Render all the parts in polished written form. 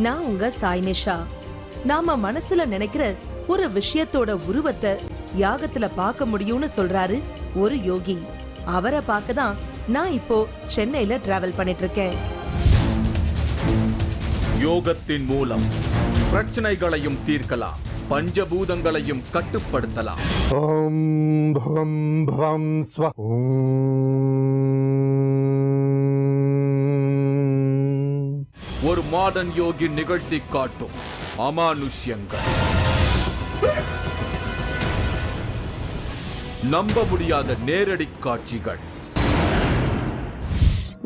நான் உங்க சாய்னிஷா. நாம மனசுல நினைக்கிற ஒரு விஷயத்தோட உருவத்தை யாகத்துல பார்க்க முடியும்னு சொல்றாரு ஒரு யோகி. அவரை பார்க்க தான் நான் இப்போ சென்னையில டிராவல் பண்ணிட்டு இருக்கேன். யோகத்தின் மூலம் பிரச்சனைகளையும் தீர்க்கலாம், பஞ்சபூதங்களையும் கட்டுப்படுத்தலாம். ஓம் பவம் பவம் ஸ்வ. ஒரு மாடர்ன் யோகி நிகழ்த்தி காட்டும் அமானுஷ்யங்கள், நம்ப முடியாத நேரடி காட்சிகள்.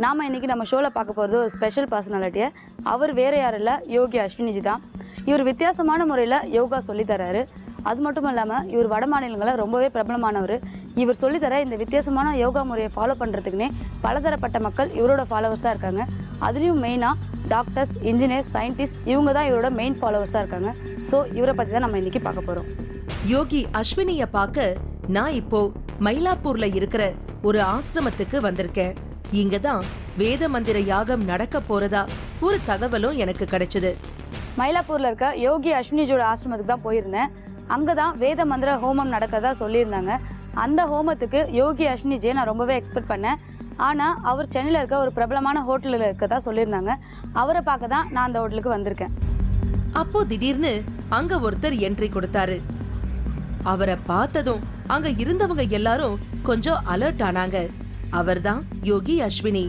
நாம இன்னைக்கு நம்ம ஷோல பார்க்க போறது ஒரு ஸ்பெஷல் பர்சனாலிட்டியை. அவர் வேற யாரும் இல்ல, யோகி அஸ்வினிஜி தான். இவர் வித்தியாசமான முறையில் யோகா சொல்லித்தராரு. அது மட்டும் இல்லாமல் இவர் வட மாநிலங்களில் ரொம்பவே பிரபலமானவர். இவர் சொல்லித்தர இந்த வித்தியாசமான யோகா முறையை ஃபாலோ பண்ணுறதுக்குன்னே பலதரப்பட்ட மக்கள் இவரோட ஃபாலோவர்ஸாக இருக்காங்க. அதுலேயும் மெயினாக டாக்டர்ஸ், இன்ஜினியர்ஸ், சயின்டிஸ்ட் இவங்க தான் இவரோட மெயின் ஃபாலோவர்ஸாக இருக்காங்க. ஸோ இவரை பற்றி தான் நம்ம இன்னைக்கு பார்க்க போகிறோம். யோகி அஸ்வினிய பார்க்க நான் இப்போ மயிலாப்பூர்ல இருக்கிற ஒரு ஆசிரமத்துக்கு வந்திருக்கேன். இங்கதான் வேத மந்திர யாகம் நடக்க போறதா ஒரு தகவலும் எனக்கு கிடைச்சது. மயிலாப்பூர்ல இருக்க யோகி அஸ்வினிஜோட ஆசிரமத்துக்கு தான் போயிருந்தேன். அங்கதான் வேத மந்திர ஹோமம் நடக்கிறதா சொல்லியிருந்தாங்க. அந்த ஹோமத்துக்கு யோகி அஸ்வினிஜியை நான் ரொம்பவே எக்ஸ்பெக்ட் பண்ணேன். ஆனா அவர் சென்னையில இருக்க ஒரு பிரபலமான ஹோட்டலில் இருக்கதா சொல்லியிருந்தாங்க. அவரை பார்க்க தான் நான் அந்த ஹோட்டலுக்கு வந்திருக்கேன். அப்போ திடீர்னு அங்க ஒருத்தர் என்ட்ரி கொடுத்தாரு. அவரை பார்த்ததும் அங்க இருந்தவங்க எல்லாரும் கொஞ்சம் அலர்ட் ஆனாங்க. அவர்தான் யோகி அஸ்வினி.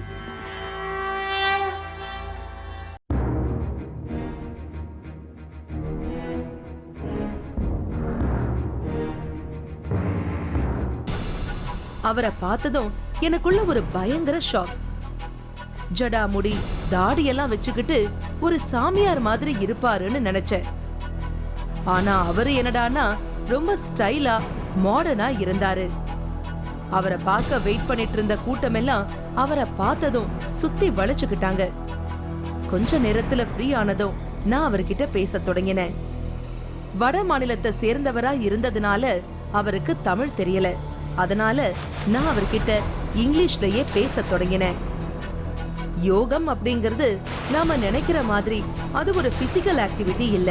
அவரை பார்த்ததும் எனக்குள்ள ஒரு பயங்கர ஷாக். ஜடா முடி, தாடியெல்லாம் வச்சுக்கிட்டு ஒரு சாமியார் மாதிரி இருப்பாருன்னு நினைச்சேன். ஆனா அவரு என்னடானா ரொம்ப ஸ்டைலா மாடர்னா இருந்தாரு. அவரை பார்க்க வெயிட் பண்ணிட்டு இருந்த கூட்டம் எல்லாம் அவரை பார்த்ததும் சுத்தி வளைச்சுக்கிட்டாங்க. கொஞ்ச நேரத்துல ஃப்ரீ ஆனதும் நான் அவர்கிட்ட பேச தொடங்கினேன். வட மாநிலத்தை சேர்ந்தவரா இருந்ததுனால அவருக்கு தமிழ் தெரியல. அதனால நான் அவர்கிட்ட இங்கிலீஷ்லயே பேச தொடங்கினேன். யோகம் அப்படிங்கிறது நாம நினைக்கிற மாதிரி அது ஒரு பிசிக்கல் ஆக்டிவிட்டி இல்ல.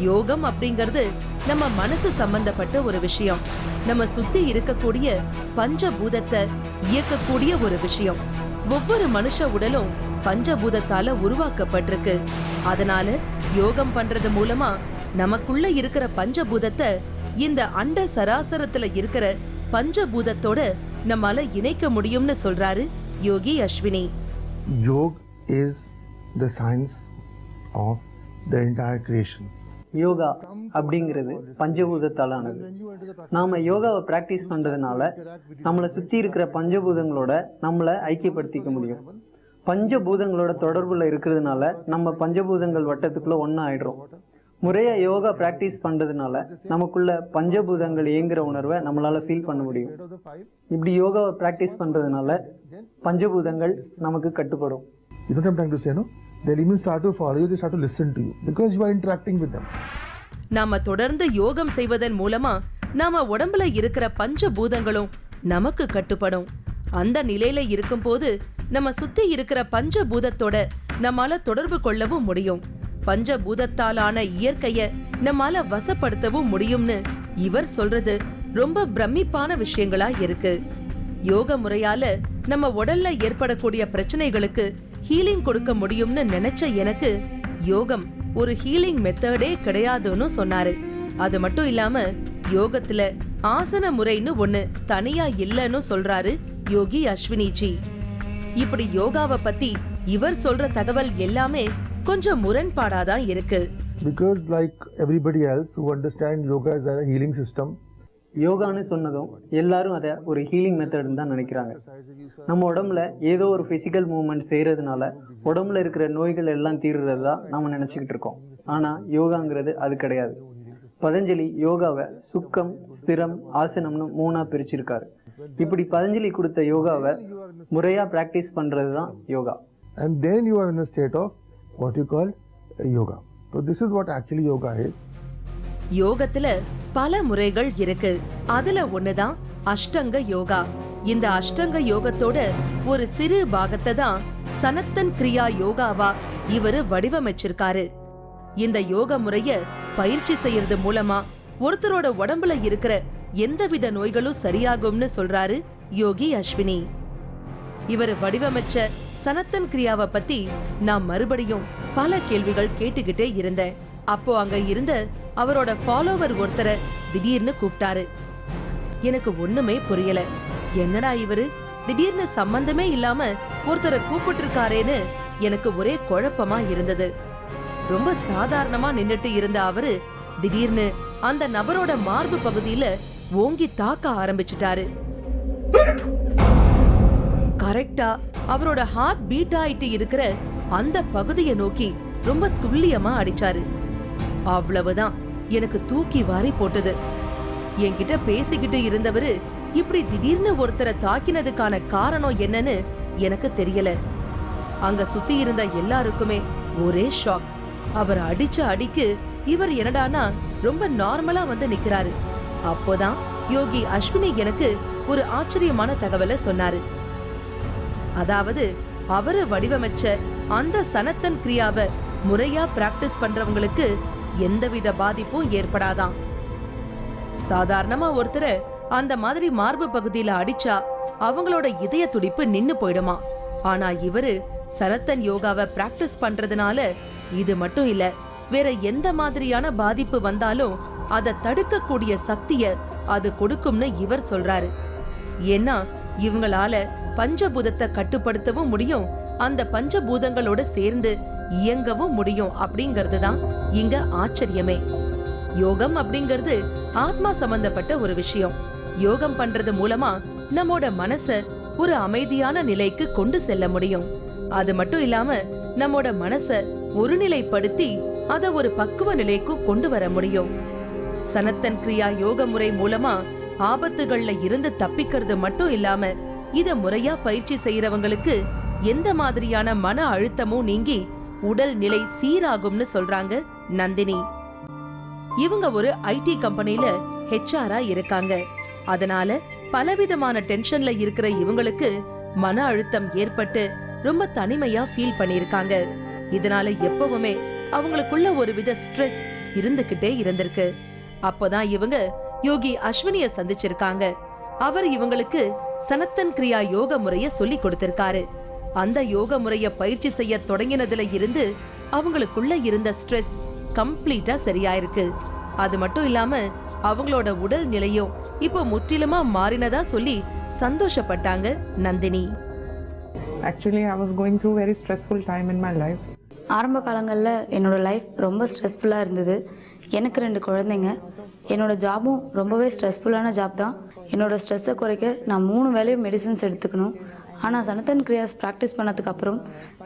யோகம் அப்படிங்கிறது நம்ம மனசு சம்பந்தப்பட்ட ஒரு விஷயம். நம்ம சுத்தி இருக்கக்கூடிய பஞ்சபூதத்தை இயக்கக்கூடிய ஒரு விஷயம். ஒவ்வொரு மனுஷ உடலும் பஞ்சபூதத்தால உருவாக்கப்பட்டிருக்கு. அதனால யோகம் பண்றது மூலமா நமக்குள்ள இருக்கிற பஞ்சபூதத்தை இந்த அண்ட சராசரத்துல இருக்கிற பஞ்சபூதத்தோட நம்மால இணைக்க முடியும்னு சொல்றாரு யோகி Ashwini. Yoga is the science of the entire creation. Yoga அப்படிங்கிறது பஞ்சபூதத்தாலானது. நாம் யோகாவை ப்ராக்டிஸ் பண்ணுறதுனால நம்மளை சுற்றி இருக்கிற பஞ்சபூதங்களோட நம்மளை ஐக்கியப்படுத்திக்க முடியும். பஞ்சபூதங்களோட தொடர்பில் இருக்கிறதுனால நம்ம பஞ்சபூதங்கள் வட்டத்துக்குள்ளே ஒன்றா ஆயிடுறோம். முறையாக யோகா ப்ராக்டிஸ் பண்ணுறதுனால நமக்குள்ள பஞ்சபூதங்கள் இயங்குகிற உணர்வை நம்மளால் ஃபீல் பண்ண முடியும். இப்படி யோகாவை ப்ராக்டிஸ் பண்ணுறதுனால பஞ்சபூதங்கள் நமக்கு கட்டுப்படும். You know what I'm trying to say, no? They'll even start to follow you, they start to listen to you because you are interacting with them. நாம தொடர்ந்து யோகம் செய்வதன் மூலமா நாம உடம்புல இருக்கிற பஞ்சபூதங்களும் நமக்கு கட்டுப்படும். அந்த நிலையில இருக்கும்போது நம்ம சுத்தி இருக்கிற பஞ்சபூதத்தோட நம்மால தொடர்பு கொள்ளவும் முடியும். பஞ்சபூதத்தாலான இயற்கைய நம்மால வசப்படுத்தவும் முடியும்னு இவர் சொல்றது ரொம்ப பிரமிப்பான விஷயங்களா இருக்கு. யோக முறையால நம்ம உடல்ல ஏற்படக்கூடிய பிரச்சனைகளுக்கு ஹீலிங் கொடுக்க முடியும்னு நினைச்ச எனக்கு யோகம் ஒரு ஹீலிங் மெத்தடே கிடையாதுன்னு சொன்னாரு. அது மட்டும் இல்லாம யோகத்துல ஆசன முறைன்னு ஒண்ணு தனியா இல்லன்னு சொல்றாரு யோகி அஸ்வினிஜி. இப்படி யோகாவை பத்தி இவர் சொல்ற தகவல் எல்லாமே கொஞ்சம் முரண்பாடாதான் இருக்கு. Because like everybody else who understand yoga as a healing system, யோகான்னு சொன்னதும் எல்லாரும் அதை ஒரு ஹீலிங் மெத்தட்னு தான் நினைக்கிறாங்க. நம்ம உடம்புல ஏதோ ஒரு ஃபிசிக்கல் மூவ்மெண்ட் செய்கிறதுனால உடம்புல இருக்கிற நோய்கள் எல்லாம் தீர்றது தான் நம்ம நினச்சிக்கிட்டு இருக்கோம். ஆனால் யோகாங்கிறது அது கிடையாது. பதஞ்சலி யோகாவை சுக்கம், ஸ்திரம், ஆசனம்னு 3ஆக பிரிச்சிருக்காரு. இப்படி பதஞ்சலி கொடுத்த யோகாவை முறையாக ப்ராக்டிஸ் பண்ணுறது தான் yoga. and then you are in a state of what you call yoga. So this is what actually yoga is. யோகத்துல பல முறைகள் இருக்கு. அதுல ஒண்ணுதான் அஷ்டங்க யோகா. இந்த அஷ்டங்க யோகத்தோட ஒரு சிறு பாகத்தை தான் சனத்தன் கிரியா யோகாவா இவரு வடிவமைச்சிருக்காரு. இந்த யோக முறைய பயிற்சி செய்யறது மூலமா ஒருத்தரோட உடம்புல இருக்கிற எந்தவித நோய்களும் சரியாகும்னு சொல்றாரு யோகி அஸ்வினி. இவர் வடிவமைச்ச சனத்தன் கிரியாவை பத்தி நான் மறுபடியும் பல கேள்விகள் கேட்டுக்கிட்டே இருந்தேன். அப்போ அங்க இருந்த அவரோட ஃபாலோவர் ஒருத்தரை திடீர்னு கூப்பிட்டாரு. எனக்கு ஒண்ணுமே புரியல. என்னடா இவரு திடீர்னு சம்பந்தமே இல்லாம ஒருத்தரை கூப்பிட்டு இருக்காரேன்னு எனக்கு ஒரே குழப்பமா இருந்தது. ரொம்ப சாதாரணமா நின்னுட்டு இருந்த அவரு திடீர்னு அந்த நபரோட மார்பு பகுதியில ஓங்கி தாக்க ஆரம்பிச்சிட்டாரு. கரெக்டா அவரோட ஹார்ட் பீட் ஆயிட்டு இருக்கிற அந்த பகுதியை நோக்கி ரொம்ப துல்லியமா அடிச்சாரு. அவ்வளவுதான், எனக்கு தூக்கி வாரி போட்டது. என்கிட்ட பேசிக்கிட்டு இருந்தவரு இப்படி திடீர்னு ஒருத்தரை தாக்கினதுக்கான காரணம் என்னன்னு எனக்கு தெரியல. அங்க சுத்தி இருந்த எல்லாருக்குமே ஒரே ஷாக். அவர் அடிச்ச அடிக்கு இவர் என்னடானா ரொம்ப நார்மலா வந்து நிக்கிறாரு. அப்போதான் யோகி அஸ்வினி எனக்கு ஒரு ஆச்சரியமான தகவலை சொன்னாரு. அதாவது அவரு வடிவமைச்ச அந்த சனத்தன் கிரியாவை முறையா பிராக்டிஸ் பண்றவங்களுக்கு எந்தவித பாதிப்பும் ஏற்படாதான். சாதாரணமா ஒருத்தரை அந்த மாதிரி மார்பு பகுதியில அடிச்சா அவங்களோட இதய துடிப்பு நின்னு போயிடுமா. ஆனா இவரு சனத்தன் யோகாவை பிராக்டிஸ் பண்றதுனால இது மட்டும் இல்ல, வேற எந்த மாதிரியான பாதிப்பு வந்தாலும் அதை தடுக்கக்கூடிய சக்திய அது கொடுக்கும்னு இவர் சொல்றாரு. ஏன்னா இவங்களால பஞ்சபூதத்தை கட்டுப்படுத்தவும் முடியும், அந்த பஞ்சபூதங்களோட சேர்ந்து இயங்கவும் முடியும் அப்படிங்கிறது தான் இங்க ஆச்சரியமே. யோகம் அப்படிங்கிறது ஆத்மா சம்பந்தப்பட்ட ஒரு விஷயம். யோகம் பண்றது மூலமா நம்மோட மனச ஒரு அமைதியான நிலைக்கு கொண்டு செல்ல முடியும். அது மட்டும் இல்லாம நம்மோட மனச ஒருநிலைப்படுத்தி அத ஒரு பக்குவ நிலைக்கு கொண்டு வர முடியும். சனத்தன் கிரியா யோக முறை மூலமா ஆபத்துகள்ல இருந்து தப்பிக்கிறது மட்டும் இல்லாம இத முறையா பயிற்சி செய்யறவங்களுக்கு எந்த மாதிரியான மன அழுத்தமும் நீங்கி உடல் நிலை சீராகும்னு சொல்றாங்க நந்தினி. இவங்க ஒரு ஐடி கம்பெனில ஹெச்ஆரா இருக்காங்க. அதனால பலவிதமான டென்ஷன்ல இருக்கிற இவங்களுக்கு மன அழுத்தம் ஏற்பட்டு ரொம்ப தனிமையா ஃபீல் பண்ணிருக்காங்க. இதனால எப்பவுமே அவங்களுக்குள்ள ஒரு வித ஸ்ட்ரெஸ் இருந்துகிட்டே இருந்திருக்கு. அப்போதான் இவங்க யோகி அஸ்வினிய சந்திச்சிருக்காங்க. அவர் இவங்களுக்கு சனத்தன் கிரியா யோக முறைய சொல்லி கொடுத்திருக்காரு. அந்த யோக முறைய பயிற்சி செய்ய தொடங்கினதுல இருந்து அவங்களுக்குள்ள இருந்த ஸ்ட்ரெஸ் கம்ப்ளீட்டா சரியாயிருக்கு. அது மட்டும் இல்லாம அவங்களோட உடல் நிலையும் இப்போ முற்றிலுமா மாறினதா சொல்லி சந்தோஷப்பட்டாங்க Nandini. Actually, I was going through very stressful time in my life. ஆரம்ப காலங்களில் என்னோட லைஃப் ரொம்ப ஸ்ட்ரெஸ்ஃபுல்லாக இருந்தது. எனக்கு 2 குழந்தைங்க. என்னோட ஜாபும் ரொம்பவே ஸ்ட்ரெஸ்ஃபுல்லான ஜாப் தான். என்னோட ஸ்ட்ரெஸ்ஸை குறைக்க நான் 3 வேளையும் மெடிசன்ஸ் எடுத்துக்கணும். ஆனால் சனத்தன் கிரியாஸ் ப்ராக்டிஸ் பண்ணதுக்கு அப்புறம்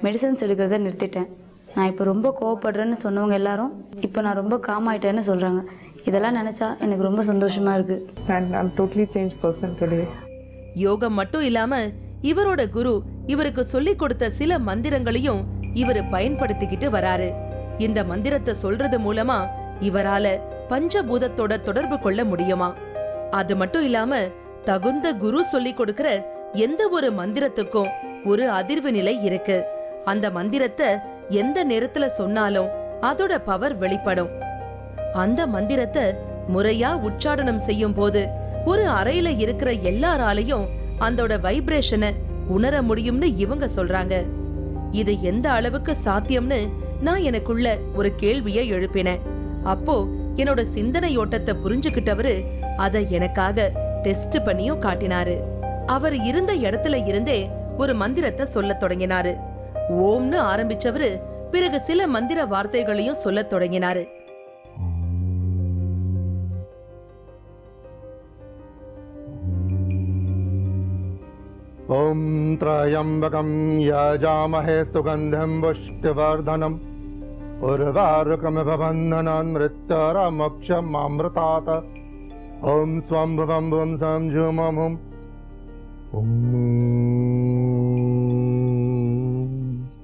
மெடிசன்ஸ் எடுக்கிறத நிறுத்திட்டேன். நான் இப்போ ரொம்ப கோவப்படுறேன்னு சொன்னவங்க எல்லாரும் இப்போ நான் ரொம்ப காம் ஆயிட்டேன்னு சொல்கிறாங்க. இதெல்லாம் நினச்சா எனக்கு ரொம்ப சந்தோஷமா இருக்கு. And I'm totally changed person today. யோகம் மட்டும் இல்லாம இவரோட குரு இவருக்கு சொல்லி கொடுத்த சில மந்திரங்களையும் இவரு பயன்படுத்திக்கிட்டு வராரு. இந்த மந்திரத்தை சொல்றது மூலமா இவரால பஞ்சபூதத்தோட தொடர்பு கொள்ள முடியுமா. அது மட்டும் இல்லாம தகுந்த குரு சொல்லி கொடுக்கிற எந்த ஒரு மந்திரத்துக்கும் ஒரு அதிர்வு நிலை இருக்கு. அந்த மந்திரத்தை எந்த நேரத்துல சொன்னாலும் அதோட பவர் வெளிப்படும். அந்த மந்திரத்தை முறையா உச்சாரணம் செய்யும் போது ஒரு அறையில இருக்கிற எல்லாராலையும் அதோட வைப்ரேஷனை உணர முடியும்னு இவங்க சொல்றாங்க. இது எந்த அளவுக்கு சாத்தியம்னு நான் எனக்குள்ள ஒரு கேள்வியை எழுப்பினேன். அப்போ என்னோட சிந்தனை ஓட்டத்தை புரிஞ்சுக்கிட்டவரு அதை எனக்காக டெஸ்ட் பண்ணியும் காட்டினாரு. அவர் இருந்த இடத்துல இருந்தே ஒரு மந்திரத்தை சொல்ல தொடங்கினாரு. ஓம்னு ஆரம்பிச்சவரு பிறகு சில மந்திர வார்த்தைகளையும் சொல்ல தொடங்கினாரு. ओम त्रयंबकं यजामहे सुगंधिं पुष्टिवर्धनम् उर्वारुकमिव बन्धनान् मृत्युरमोक्षमामृतात् ओम स्वं भवं भुं सं झुमं हुं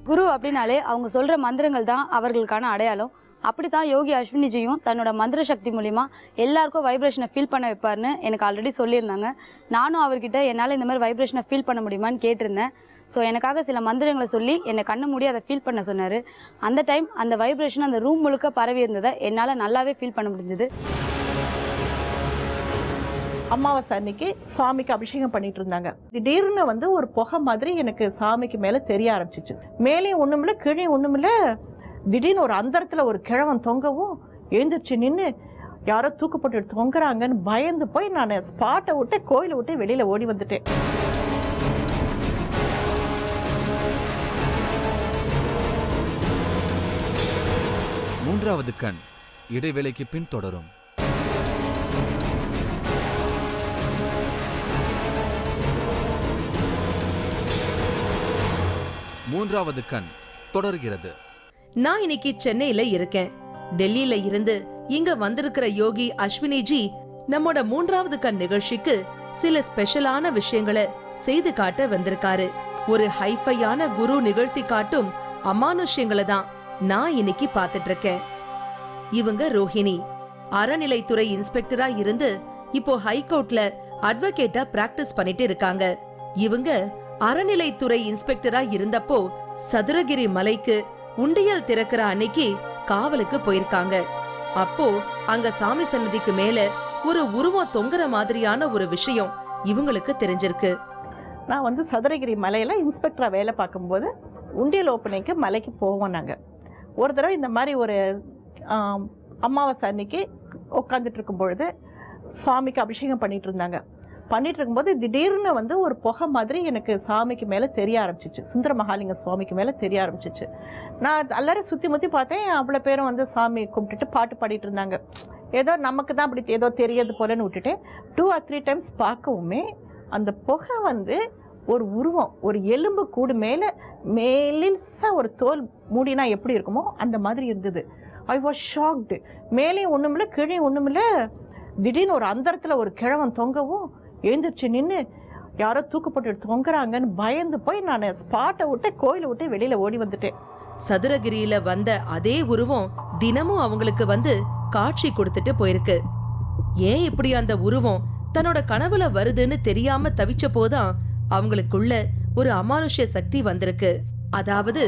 குரு அப்படின்னாலே அவங்க சொல்ற மந்திரங்கள் தான் அவர்களுக்கான அடையாளம். அப்படித்தான் யோகி அஸ்வினிஜியும் தன்னோட மந்திர சக்தி மூலிமா எல்லாருக்கும் வைப்ரேஷனை ஃபீல் பண்ண வைப்பாருன்னு எனக்கு ஆல்ரெடி சொல்லியிருந்தாங்க. நானும் அவர்கிட்ட என்னால் இந்த மாதிரி வைப்ரேஷனை ஃபீல் பண்ண முடியுமான்னு கேட்டிருந்தேன். ஸோ எனக்காக சில மந்திரங்களை சொல்லி என்னை கண்ணு மூடி அதை ஃபீல் பண்ண சொன்னார். அந்த டைம் அந்த வைப்ரேஷன் அந்த ரூம் முழுக்க பரவி இருந்ததை என்னால் நல்லாவே ஃபீல் பண்ண முடிஞ்சது. அமாவாசை அன்னைக்கு சுவாமிக்கு அபிஷேகம் பண்ணிட்டு இருந்தாங்க. திடீர்னு ஒரு புகை மாதிரி எனக்கு சாமிக்கு மேலே தெரிய ஆரம்பிச்சிச்சு. மேலே ஒன்றுமில்ல கீழே ஒன்றுமில்ல. திடீர்னு ஒரு அந்தரத்தில் ஒரு கிழவன் தொங்கவும் எழுந்திரிச்சு நின்று யாரோ தூக்கப்பட்டு தொங்குறாங்கன்னு பயந்து போய் நான் ஸ்பாட்டை விட்டு கோயிலை விட்டு வெளியில் ஓடி வந்துட்டேன். மூன்றாவது கண் இடைவேளைக்கு பின் தொடரும். மூன்றாவது கண் தொடர்கிறது. நான் இன்னைக்கு சென்னையில இருக்கேன். டெல்லியில இருந்து இங்க வந்திருக்கிற யோகி அஸ்வினிஜி நம்மோட மூன்றாவது கண் நிகழ்ச்சிக்கு சில ஸ்பெஷலான விஷயங்களை செய்து காட்ட வந்திருக்காரு. ஒரு ஹைஃபையான குரு நிகழ்த்தி காட்டும் அமானுஷ்யங்களை தான் நான் இன்னைக்கு பாத்துட்டு இருக்கேன். இவங்க ரோஹிணி, அறநிலைத்துறை இன்ஸ்பெக்டரா இருந்து இப்போ ஹைகோர்ட்ல அட்வொகேட்டா பிராக்டிஸ் பண்ணிட்டு இருக்காங்க. இவங்க அறநிலைத்துறை இன்ஸ்பெக்டரா இருந்தப்போ சதுரகிரி மலைக்கு உண்டியல் திறக்கிற அன்னைக்கு காவலுக்கு போயிருக்காங்க. அப்போ அங்க சாமி சன்னதிக்கு மேல ஒரு உருவம் தொங்குற மாதிரியான ஒரு விஷயம் இவங்களுக்கு தெரிஞ்சிருக்கு. நான் சதுரகிரி மலையில் இன்ஸ்பெக்டராக வேலை பார்க்கும்போது உண்டியல் ஓப்பனிங்க்கு மலைக்கு போவோம். நாங்கள் ஒரு தடவை இந்த மாதிரி ஒரு அமாவாசை அன்னைக்கு உட்காந்துட்டு இருக்கும் பொழுது சுவாமிக்கு அபிஷேகம் பண்ணிட்டு இருந்தாங்க. பண்ணிட்டு இருக்கும்போது திடீர்னு ஒரு புகை மாதிரி எனக்கு சாமிக்கு மேலே தெரிய ஆரம்பிச்சிச்சு. சுந்தர மகாலிங்க சுவாமிக்கு மேலே தெரிய ஆரம்பிச்சிச்சு. நான் எல்லாரும் சுற்றி முற்றி பார்த்தேன். அவ்வளோ பேரும் சாமி கும்பிட்டுட்டு பாட்டு பாடிட்டு இருந்தாங்க. ஏதோ நமக்கு தான் அப்படி ஏதோ தெரியாது போலன்னு விட்டுட்டேன். 2 or 3 times பார்க்கவுமே அந்த புகை ஒரு உருவம், ஒரு எலும்பு கூடு மேலே மேலிசா ஒரு தோல் மூடினா எப்படி இருக்குமோ அந்த மாதிரி இருந்தது. I was shocked. மேலே ஒன்றுமில்ல கீழே ஒன்றுமில்ல. திடீர்னு ஒரு அந்தரத்தில் ஒரு கிழவன் தொங்கவும் எழுந்திரிச்சு நின்று யாரோ தூக்கப்பட்டு தொங்குறாங்கன்னு பயந்து போய் நான் ஸ்பாட்டை விட்டு கோயிலை விட்டு வெளியில் ஓடி வந்துட்டேன். சதுரகிரியில வந்த அதே உருவம் தினமும் அவங்களுக்கு காட்சி கொடுத்துட்டு போயிருக்கு. ஏன் இப்படி அந்த உருவம் தன்னோட கனவுல வருதுன்னு தெரியாம தவிச்ச போதான் அவங்களுக்குள்ள ஒரு அமானுஷ்ய சக்தி வந்திருக்கு. அதாவது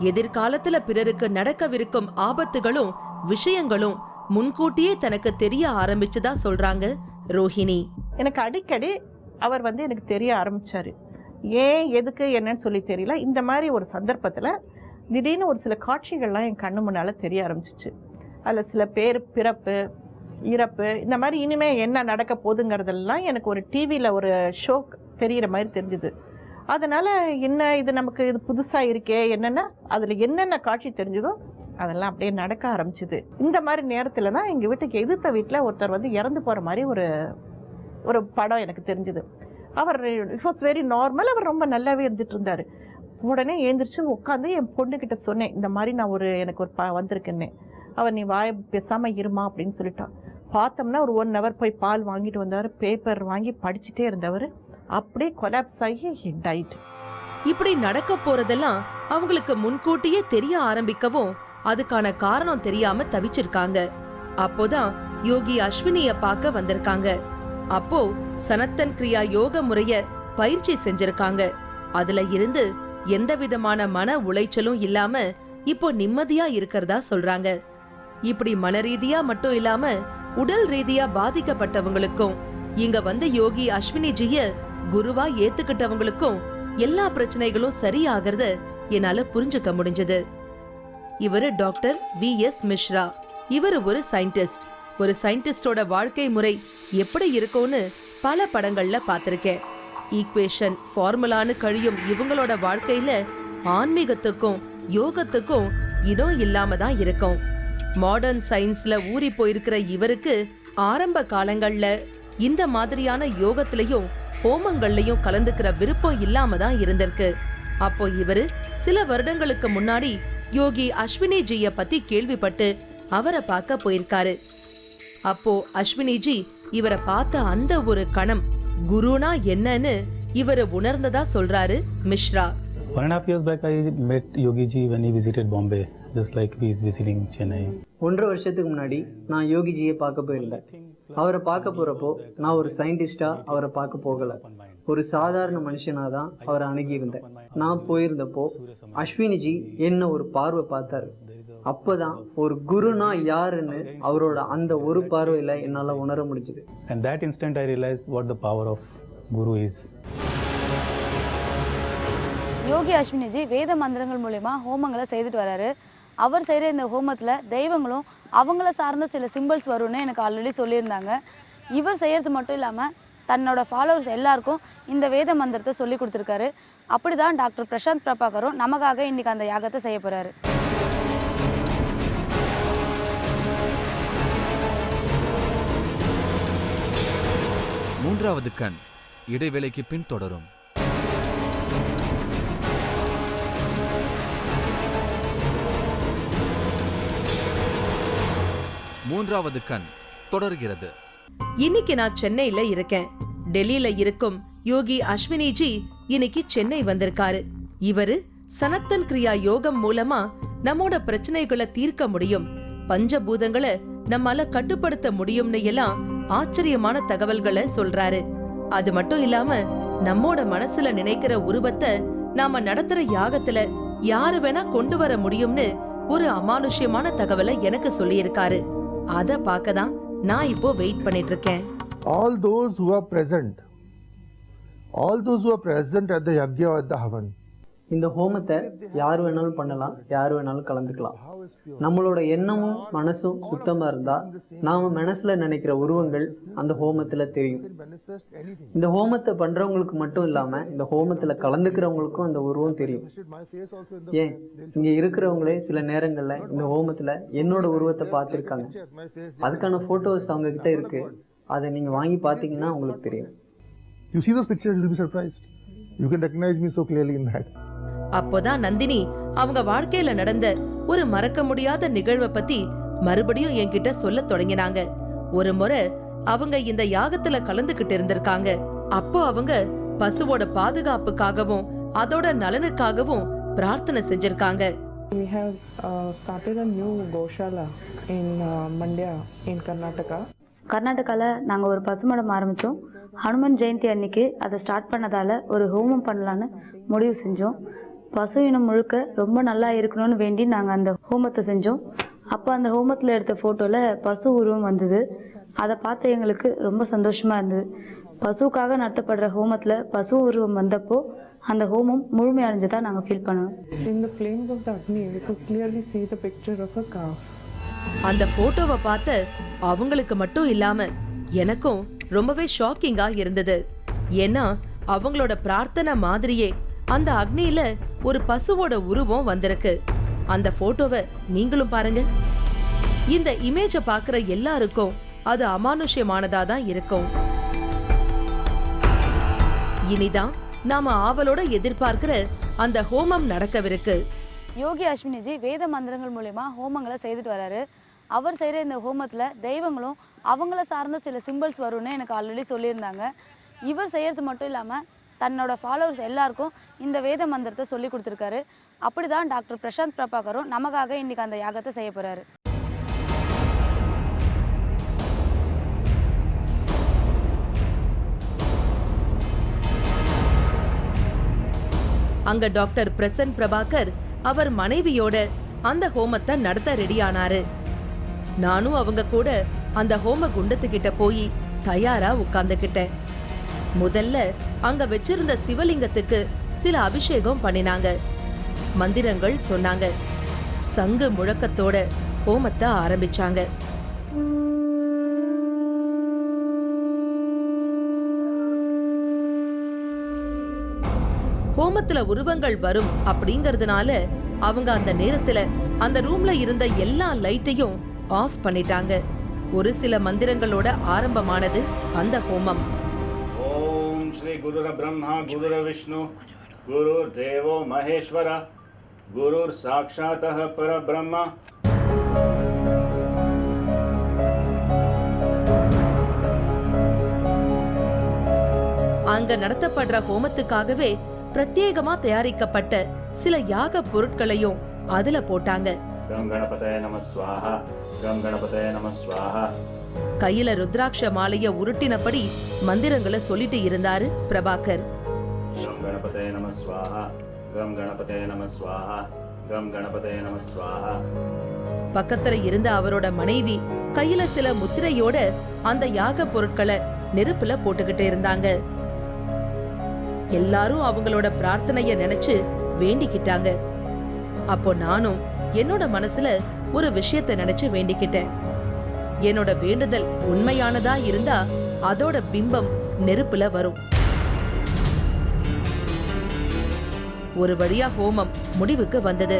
எதிர்காலத்துல பிறருக்கு நடக்கவிருக்கும் ஆபத்துகளும் விஷயங்களும் முன்கூட்டியே தனக்கு தெரிய ஆரம்பிச்சுதா சொல்றாங்க ரோஹிணி. எனக்கு அடிக்கடி அவர் எனக்கு தெரிய ஆரம்பிச்சாரு. ஏன் எதுக்கு என்னன்னு சொல்லி தெரியல. இந்த மாதிரி ஒரு சந்தர்ப்பத்தில் திடீர்னு ஒரு சில காட்சிகள்லாம் என் கண்ணு முன்னால் தெரிய ஆரம்பிச்சிச்சு. அதில் சில பேர் பிறப்பு இறப்பு இந்த மாதிரி இனிமேல் என்ன நடக்க போகுதுங்கிறதெல்லாம் எனக்கு ஒரு டிவியில் ஒரு ஷோ தெரிகிற மாதிரி தெரிஞ்சுது. அதனால் என்ன இது நமக்கு இது புதுசாக இருக்கே என்னென்னா அதில் என்னென்ன காட்சி தெரிஞ்சுதோ அதெல்லாம் அப்படியே நடக்க ஆரம்பிச்சிது. இந்த மாதிரி நேரத்தில் தான் எங்கள் வீட்டுக்கு எதிர்த்த வீட்டில் ஒருத்தர் இறந்து போகிற மாதிரி ஒரு படம் எனக்கு தெரிஞ்சுது. அவர் இட் வாஸ் வெரி நார்மல். அவர் ரொம்ப நல்லாவே இருந்துட்டு இருந்தார். உடனே எழுந்திரிச்சு உட்காந்து என் பொண்ணுக்கிட்ட சொன்னேன், இந்த மாதிரி நான் எனக்கு ஒரு வந்திருக்கேன்னே. அவர் நீ வாய பேசாமல் இருமா அப்படின்னு சொல்லிட்டான். பார்த்தோம்னா ஒரு 1 hour போய் பால் வாங்கிட்டு வந்தார். பேப்பர் வாங்கி படிச்சுட்டே இருந்தவர் அப்படியே கொலாப்ஸ் ஆகி ஹெட் ஆயிட்டு. இப்படி நடக்க போறதெல்லாம் அவங்களுக்கு முன்கூட்டியே தெரிய ஆரம்பிக்கவும் அதுக்கான காரணம் தெரியாம தவிச்சிருக்காங்க. அப்போதான் யோகி அஸ்வினிய பார்க்க வந்திருக்காங்க. அப்போ சனத்தன் கிரியா யோக முறைய பயிற்சி செஞ்சிருக்காங்க. அதுல இருந்து எந்த விதமான மன உளைச்சலும் இல்லாம இப்போ நிம்மதியா இருக்கிறதா சொல்றாங்க. இப்படி மனரீதியா மட்டும் இல்லாம உடல் ரீதியா பாதிக்கப்பட்டவங்களுக்கும் இங்க யோகி அஸ்வினிஜிய குருவா ஏத்துக்கிட்டவங்களுக்கும் எல்லா பிரச்சனைகளும் சரியாகிறத என்னால புரிஞ்சுக்க முடிஞ்சது. இவரு டாக்டர் V.S. மிஸ்ரா. இவரு ஒரு சயின்டிஸ்ட். ஒரு சயின்டிஸ்டோட வாழ்க்கை முறை எப்படி இருக்கும்னு பல படங்கள்ல பார்த்திருக்கேன். ஈக்குவேஷன் ஃபார்முலான்னு கழியும் இவங்களோட வாழ்க்கையில ஆன்மீகத்துக்கும் யோகத்துக்கும் இடம் இல்லாம தான் இருக்கும். மாடர்ன் சயின்ஸ்ல ஊறி போயிருக்கிற இவருக்கு ஆரம்ப காலங்கள்ல இந்த மாதிரியான யோகத்திலையும் ஹோமங்கள்லயும் கலந்துக்கிற விருப்பம் இல்லாம தான் இருந்திருக்கு. அப்போ இவரு சில வருடங்களுக்கு முன்னாடி யோகி அஸ்வினிஜிய பத்தி கேள்விப்பட்டு அவரை பார்க்க போயிருக்காரு. அப்போ அஸ்வினிஜி இவரை பார்த்த அந்த ஒரு கணம் குருனா என்னன்னு இவரு உணர்ந்ததா சொல்றாரு Mishra. 1.5 years back I met Yogi ji when he visited Bombay, just like he is visiting Chennai. 1.5 வருஷத்துக்கு முன்னாடி நான் யோகிஜியை பார்க்க போயிருந்தேன். அவரை பார்க்க போகிறப்போ நான் ஒரு சயின்டிஸ்டாக அவரை பார்க்க போகலை. ஒரு சாதாரண மனுஷனாக தான் அவரை அணுகியிருந்தேன். நான் போயிருந்தப்போ அஸ்வினிஜி என்ன ஒரு பார்வை பார்த்தாரு. அப்போதான் ஒரு குருனா யாருன்னு அவரோட அந்த ஒரு பார்வையில் என்னால் உணர முடிஞ்சுது. And that instant I realized what the power of Guru is. யோகி அஸ்வினிஜி வேத மந்திரங்கள் மூலயமா ஹோமங்களை செய்துட்டு வராரு. அவர் செய்கிற இந்த ஹோமத்தில் தெய்வங்களும் அவங்கள சார்ந்த சில சிம்பிள்ஸ் வரும்னு எனக்கு ஆல்ரெடி சொல்லியிருந்தாங்க. இவர் செய்கிறது மட்டும் இல்லாமல் தன்னோட ஃபாலோவர்ஸ் எல்லாருக்கும் இந்த வேத மந்திரத்தை சொல்லி கொடுத்துருக்காரு. அப்படி தான் டாக்டர் பிரசாந்த் பிரபாகரும் நமக்காக இன்றைக்கி அந்த யாகத்தை செய்ய போகிறாரு. மூன்றாவது கண் இடைவேளைக்கு பின் தொடரும். மூன்றாவது கண் தொடர்கிறது. இன்னைக்கு நான் சென்னையில இருக்கேன். டெல்லியில இருக்கும் யோகி அஸ்வினிஜி இன்னைக்கு சென்னை வந்திருக்காரு. இவரு சனத்தன் கிரியா யோகம் மூலமா நம்மோட பிரச்சனைகளை தீர்க்க முடியும், பஞ்சபூதங்களை நம்மால கட்டுப்படுத்த முடியும்னு எல்லாம் ஆச்சரியமான தகவல்களை சொல்றாரு. அது மட்டும் இல்லாம நம்மோட மனசுல நினைக்கிற உருவத்தை நாம நடத்துற யாகத்துல யாரு வேணா கொண்டு வர முடியும்னு ஒரு அமானுஷ்யமான தகவலை எனக்கு சொல்லியிருக்காரு. அத பார்க்கதான் நான் இப்போ வெயிட் பண்ணிட்டு இருக்கேன். All those who are present at the yagya or at the havan, இந்த ஹோமத்தை யார் வேணாலும் பண்ணலாம், யார் வேணாலும் கலந்துக்கலாம். நம்மளோட எண்ணமும் மனசும் சுத்தமாக இருந்தால் நாம் மனசில் நினைக்கிற உருவங்கள் அந்த ஹோமத்தில் தெரியும். இந்த ஹோமத்தை பண்ணுறவங்களுக்கு மட்டும் இல்லாமல் இந்த ஹோமத்தில் கலந்துக்கிறவங்களுக்கும் அந்த உருவம் தெரியும். ஏன் இங்கே இருக்கிறவங்களே சில நேரங்களில் இந்த ஹோமத்தில் என்னோட உருவத்தை பார்த்துருக்காங்க. அதுக்கான ஃபோட்டோஸ் அவங்கக்கிட்ட இருக்குது. அதை நீங்கள் வாங்கி பார்த்தீங்கன்னா உங்களுக்கு தெரியும். you see those pictures, you'll be surprised. You can recognize me so clearly in that. அப்போதான் நந்தினி அவங்க வாழ்க்கையில நடந்த ஒரு மறக்க முடியாத நிகழ்வை பத்தி மறுபடியும் என்கிட்ட சொல்ல தொடங்கினாங்க. ஒரு முறை அவங்க இந்த யாகத்துல கலந்துகிட்டு இருந்திருக்காங்க. அப்போ அவங்க பசுவோட பாதுகாப்புக்காகவும் அதோட நலனுக்காகவும் பிரார்த்தனை செஞ்சிருக்காங்க. We have started a new Goshala in Mandya in Karnataka. கர்நாடகாவில் நாங்கள் ஒரு பசுமடம் ஆரம்பித்தோம். ஹனுமன் ஜெயந்தி அன்னைக்கு அதை ஸ்டார்ட் பண்ணதால் ஒரு ஹோமம் பண்ணலான்னு முடிவு செஞ்சோம். பசு இனம் முழுக்க ரொம்ப நல்லா இருக்கணும்னு வேண்டி நாங்கள் அந்த ஹோமத்தை செஞ்சோம். அப்போ அந்த ஹோமத்தில் எடுத்த ஃபோட்டோவில் பசு உருவம் வந்தது. அதை பார்த்து எங்களுக்கு ரொம்ப சந்தோஷமாக இருந்தது. பசுவுக்காக நடத்தப்படுற ஹோமத்தில் பசு உருவம் வந்தப்போ அந்த ஹோமம் முழுமையடைஞ்சதாக நாங்கள் ஃபீல் பண்ணோம். In the flames of the Agni, we could clearly see the picture of a calf. அந்த போட்டோவை பார்த்து அவங்களுக்கு மட்டும் இல்லாம எனக்கும் ரொம்பவே ஷாக்கிங்கா இருந்தது. ஏன்னா அவங்களோட பிரார்த்தனை மாதிரியே அந்த அக்னியில ஒரு பசுவோட உருவம் வந்திருக்கு. அந்த போட்டோவை நீங்களும் பாருங்க. இந்த இமேஜை பார்க்கிற எல்லாருக்கும் அது அமானுஷ்யமானதா தான் இருக்கும். இனிதான் நாம ஆவலோட எதிர்பார்க்கிற அந்த ஹோமம் நடக்கவிருக்கு. யோகி அஸ்வினிஜி வேத மந்திரங்கள் மூலயமா ஹோமங்களை செய்துட்டு வராரு. அவர் செய்கிற இந்த ஹோமத்தில் தெய்வங்களும் அவங்கள சார்ந்த சில சிம்பிள்ஸ் வரும்னு எனக்கு ஆல்ரெடி சொல்லியிருந்தாங்க. இவர் செய்கிறது மட்டும் இல்லாமல் தன்னோட ஃபாலோவர்ஸ் எல்லாருக்கும் இந்த வேத மந்திரத்தை சொல்லி கொடுத்துருக்காரு. அப்படி தான் டாக்டர் பிரசாந்த் பிரபாகரும் நமக்காக இன்றைக்கி அந்த யாகத்தை செய்ய போகிறாரு. அங்க டாக்டர் பிரசன்ட் பிரபாகர் அவர் மனைவியோட அந்த ஹோமத்தை நடத்த ரெடியானாரு. நானும் அவங்க கூட அந்த ஹோம குண்டத்துக்கிட்ட போய் தயாரா உட்கார்ந்துகிட்டேன். முதல்ல அங்க வச்சிருந்த சிவலிங்கத்துக்கு சில அபிஷேகம் பண்ணினாங்க. மந்திரங்கள் சொன்னாங்க. சங்கு முழக்கத்தோட ஹோமத்தை ஆரம்பிச்சாங்க. ஹோமத்துல உருவங்கள் வரும் அப்படிங்கறதுனால அவங்க அந்த நேரத்துல அந்த ரூம்ல இருந்த எல்லா லைட்டையும் ஆஃப் பண்ணிட்டாங்க. ஒரு சில மந்திரங்களோட ஆரம்பமானது அந்த ஹோமம். ஓம் ஸ்ரீ குருர பிரம்மா குருர விஷ்ணு குரு தேவோ மகேஸ்வர குருர் சாக்ஷாத்தஹ பரபிரம்மா. அங்க நடத்தப்படுற ஹோமத்துக்காகவே பிரத்யேகமா தயாரிக்கப்பட்ட சில யாக பொருட்களையும் அதுல போட்டாங்க. கணபதயே நம ஸ்வாஹா गं गणपतये नमः स्वाहा கையில ருத்ராட்ச மாலைய உருட்டினபடி மந்திரங்களை சொல்லிட்டு இருந்தாரு பிரபாகர். गं गणपतये नमः स्वाहा गं गणपतये नमः स्वाहा गं गणपतये नमः स्वाहा. பக்கத்துல இருந்த அவரோட மனைவி கையில சில முத்திரையோட அந்த யாக பொருட்களை நெருப்புல போட்டுக்கிட்டு இருந்தாங்க. எல்லாரும் அவங்களோட பிரார்த்தனைய நினைச்சு வேண்டிக்கிட்டாங்க. அப்போ நானும் என்னோட மனசுல ஒரு விஷயத்தை நினைச்சு வேண்டிக்கிட்டேன். என்னோட வேண்டுதல் உண்மையானதா இருந்தா அதோட பிம்பம் நெருப்புல வரும். ஒரு வழியா ஹோமம் முடிவுக்கு வந்தது.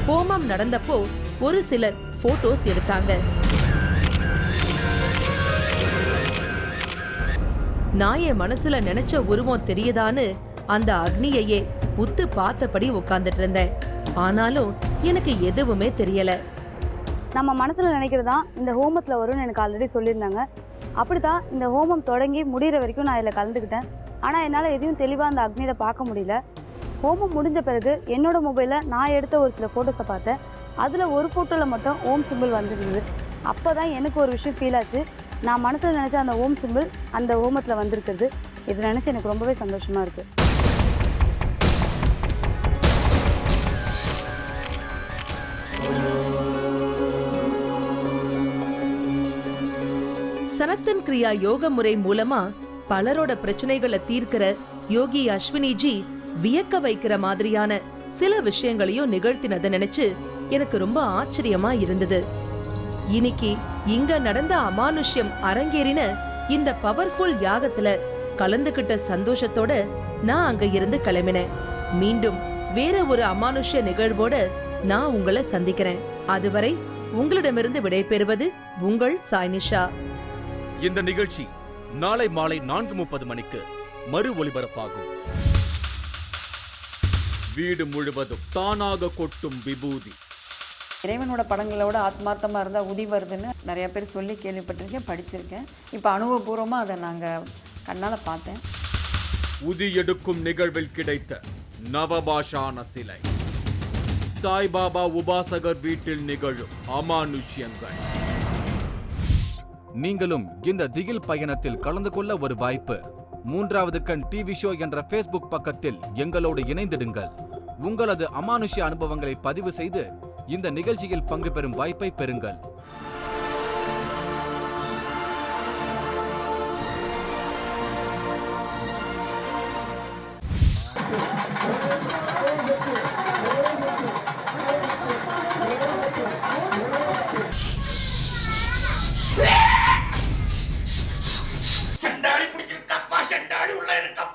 ஹோமம் நடந்தப்போ ஒரு சிலர் போட்டோஸ் எடுத்தாங்க. நான் என் மனசுல நினைச்ச உருவம் தெரியுதான்னு அந்த அக்னியையே உத்து பார்த்தபடி உட்கார்ந்துட்டு இருந்தேன். ஆனாலும் எனக்கு எதுவுமே தெரியல. நம்ம மனசில் நினைக்கிறதா இந்த ஹோமத்தில் வரும்னு எனக்கு ஆல்ரெடி சொல்லியிருந்தாங்க. அப்படித்தான் இந்த ஹோமம் தொடங்கி முடிகிற வரைக்கும் நான் இதில் கலந்துக்கிட்டேன். ஆனால் என்னால் எதையும் தெளிவாக அந்த அக்னியில் பார்க்க முடியல. ஹோமம் முடிஞ்ச பிறகு என்னோட மொபைலில் நான் எடுத்த ஒரு சில ஃபோட்டோஸை பார்த்தேன். அதில் ஒரு ஃபோட்டோவில் மட்டும் ஓம் சிம்பிள் வந்துருந்தது. அப்போ தான் எனக்கு ஒரு விஷயம் ஃபீல் ஆச்சு. நான் மனசில் நினச்ச அந்த ஓம் சிம்பிள் அந்த ஹோமத்தில் வந்திருக்குது. இது நினச்சி எனக்கு ரொம்பவே சந்தோஷமாக இருக்குது. சனத்தன் கிரியா யோக முறை மூலமா பலரோட பிரச்சனைகளை தீர்க்கிற யோகி அஸ்வினிஜி வியக்க வைக்கிற மாதிரியான சில விஷயங்களையும் நிகழ்த்தினதை நினைச்சு எனக்கு ரொம்ப ஆச்சரியமா இருந்தது. இன்னைக்கு இங்க நடந்த அமானுஷ்யம் அரங்கேறின இந்த பவர்ஃபுல் யாகத்துல கலந்துகிட்ட சந்தோஷத்தோட நான் அங்க இருந்து கிளம்பினேன். மீண்டும் வேற ஒரு அமானுஷ்ய நிகழ்வோட நான் உங்களை சந்திக்கிறேன். அதுவரை உங்களிடமிருந்து விடைபெறுவது உங்கள் சாய்னிஷா. இந்த நிகழ்ச்சி நாளை மாலை 4:30 மணிக்கு மறு ஒளிபரப்பாகும். வீடு முழுவதும் தானாக கொட்டும் விபூதி. இறைவனோட படங்களோட ஆத்மார்த்தமாக இருந்தால் உதி வருதுன்னு நிறைய பேர் சொல்லி கேள்விப்பட்டிருக்கேன், படிச்சிருக்கேன். இப்போ அனுபவபூர்வமாக அதை நாங்கள் கண்ணால் பார்த்தேன். உதி எடுக்கும் நிகழ்வில் கிடைத்த நவபாஷான சிலை. சாய்பாபா உபாசகர் வீட்டில் நிகழும் அமானுஷ்யங்கள். நீங்களும் இந்த திகில் பயணத்தில் கலந்து கொள்ள ஒரு வாய்ப்பு. மூன்றாவது கண் டிவி ஷோ என்ற ஃபேஸ்புக் பக்கத்தில் எங்களோடு இணைந்திடுங்கள். உங்களது அமானுஷ்ய அனுபவங்களை பதிவு செய்து இந்த நிகழ்ச்சியில் பங்கு பெறும் வாய்ப்பை பெறுங்கள். சண்டாளி பிடிச்சிருக்கப்பா, சண்டாளி உள்ள இருக்கப்பா.